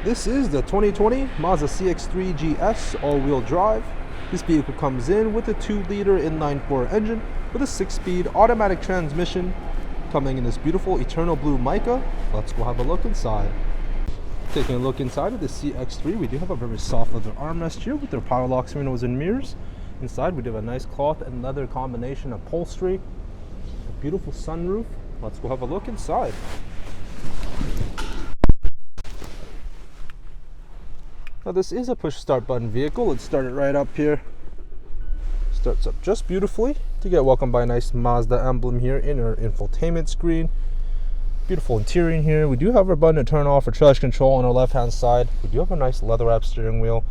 This is the 2020 Mazda CX-3 GS all-wheel drive. This vehicle comes in with a 2-liter inline-4 engine with a 6-speed automatic transmission, coming in this beautiful Eternal Blue Mica. Let's go have a look inside. Taking a look inside of the CX-3, we do have a very soft leather armrest here with their power locks, windows, and mirrors. Inside, we do have a nice cloth and leather combination upholstery, a beautiful sunroof. Let's go have a look inside. Now this is a push start button vehicle. Let's start it right up here. Starts up just beautifully. To get welcomed by a nice Mazda emblem here in our infotainment screen. Beautiful interior in here. We do have our button to turn off for traction control on our left hand side. We do have a nice leather wrapped steering wheel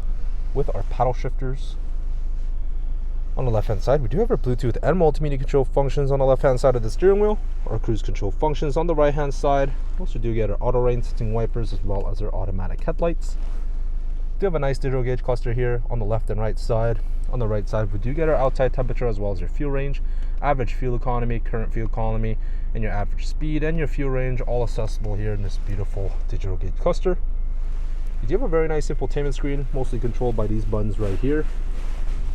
with our paddle shifters. On the left hand side, we do have our Bluetooth and multimedia control functions on the left hand side of the steering wheel. Our cruise control functions on the right hand side. We also do get our auto rain sensing wipers as well as our automatic headlights. We do have a nice digital gauge cluster here on the left and right side. On the right side, we do get our outside temperature as well as your fuel range, average fuel economy, current fuel economy, and your average speed and your fuel range, all accessible here in this beautiful digital gauge cluster. You do have a very nice infotainment screen, mostly controlled by these buttons right here.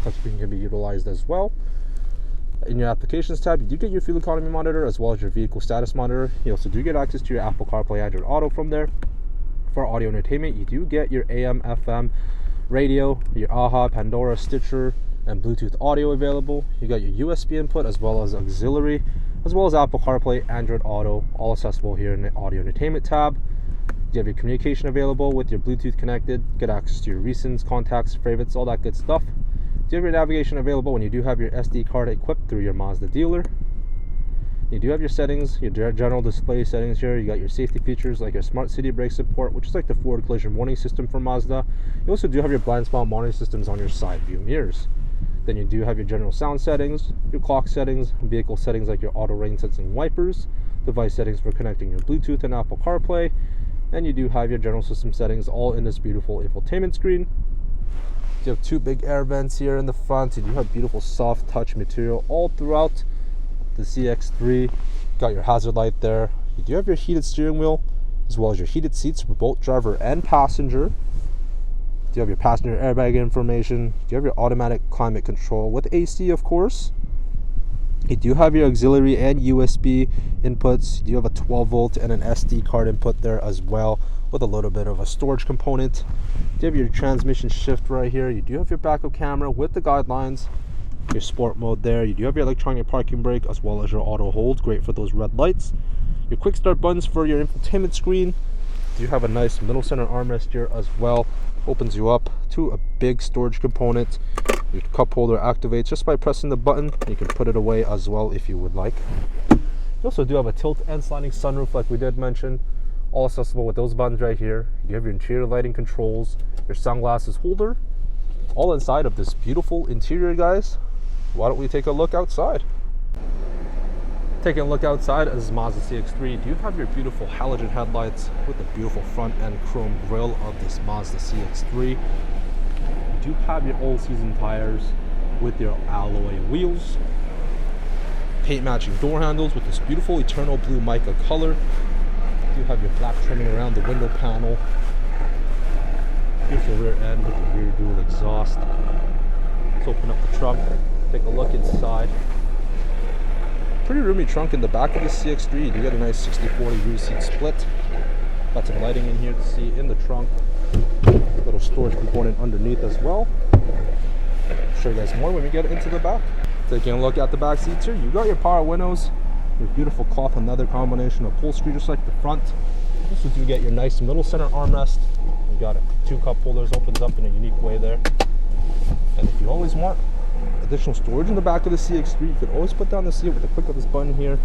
Touchscreen can be utilized as well. In your applications tab, you do get your fuel economy monitor as well as your vehicle status monitor. You also do get access to your Apple CarPlay, Android Auto from there. For audio entertainment, you do get your AM, FM radio, your AHA, Pandora, Stitcher, and Bluetooth audio available. You got your USB input as well as auxiliary, as well as Apple CarPlay, Android Auto, all accessible here in the audio entertainment tab. You have your communication available with your Bluetooth connected, get access to your recents, contacts, favorites, all that good stuff. You have your navigation available when you do have your SD card equipped through your Mazda dealer. You do have your settings, your general display settings here. You got your safety features like your smart city brake support, which is like the forward collision warning system for Mazda. You also do have your blind spot monitoring systems on your side view mirrors. Then you do have your general sound settings, your clock settings, vehicle settings like your auto rain sensing wipers, device settings for connecting your Bluetooth and Apple CarPlay, and you do have your general system settings all in this beautiful infotainment screen. You have 2 big air vents here in the front. You do have beautiful soft touch material all throughout the CX-3. Got your hazard light there. You do have your heated steering wheel as well as your heated seats for both driver and passenger. You do have your passenger airbag information. You have your automatic climate control with AC, of course. You do have your auxiliary and USB inputs. You do have a 12-volt and an SD card input there as well, with a little bit of a storage component. You have your transmission shift right here. You do have your backup camera with the guidelines, your sport mode there. You do have your electronic parking brake as well as your auto hold, great for those red lights. Your quick start buttons for your infotainment screen. You have a nice middle center armrest here as well, opens you up to a big storage component. Your cup holder activates just by pressing the button. You can put it away as well if you would like. You also do have a tilt and sliding sunroof like we did mention, all accessible with those buttons right here. You have your interior lighting controls, your sunglasses holder, all inside of this beautiful interior, guys. Why don't we take a look outside? Taking a look outside of this Mazda CX-3, you do have your beautiful halogen headlights with the beautiful front end chrome grille of this Mazda CX-3. You do have your all-season tires with your alloy wheels. Paint matching door handles with this beautiful Eternal Blue Mica color. You do have your black trimming around the window panel. Beautiful rear end with the rear dual exhaust. Let's open up the trunk, take a look inside. Pretty roomy trunk in the back of the CX-3. You do get a nice 60/40 rear seat split. Got some lighting in here to see in the trunk. Little storage component underneath as well. I'll show you guys more when we get into the back. Taking a look at the back seats here, you got your power windows, your beautiful cloth and leather combination upholstery just like the front. You also do get your nice middle center armrest. You got it, 2 cup holders, opens up in a unique way there. And if you always want additional storage in the back of the CX-3, you can always put down the seat with a click of this button here.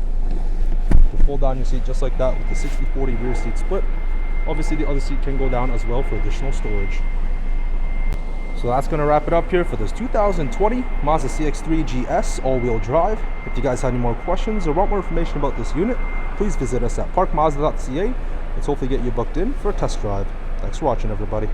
You can fold down your seat just like that with the 60/40 rear seat split. Obviously the other seat can go down as well for additional storage. So that's going to wrap it up here for this 2020 Mazda CX-3 GS all-wheel drive. If you guys have any more questions or want more information about this unit, please visit us at parkmazda.ca. Let's hopefully get you booked in for a test drive. Thanks for watching, everybody.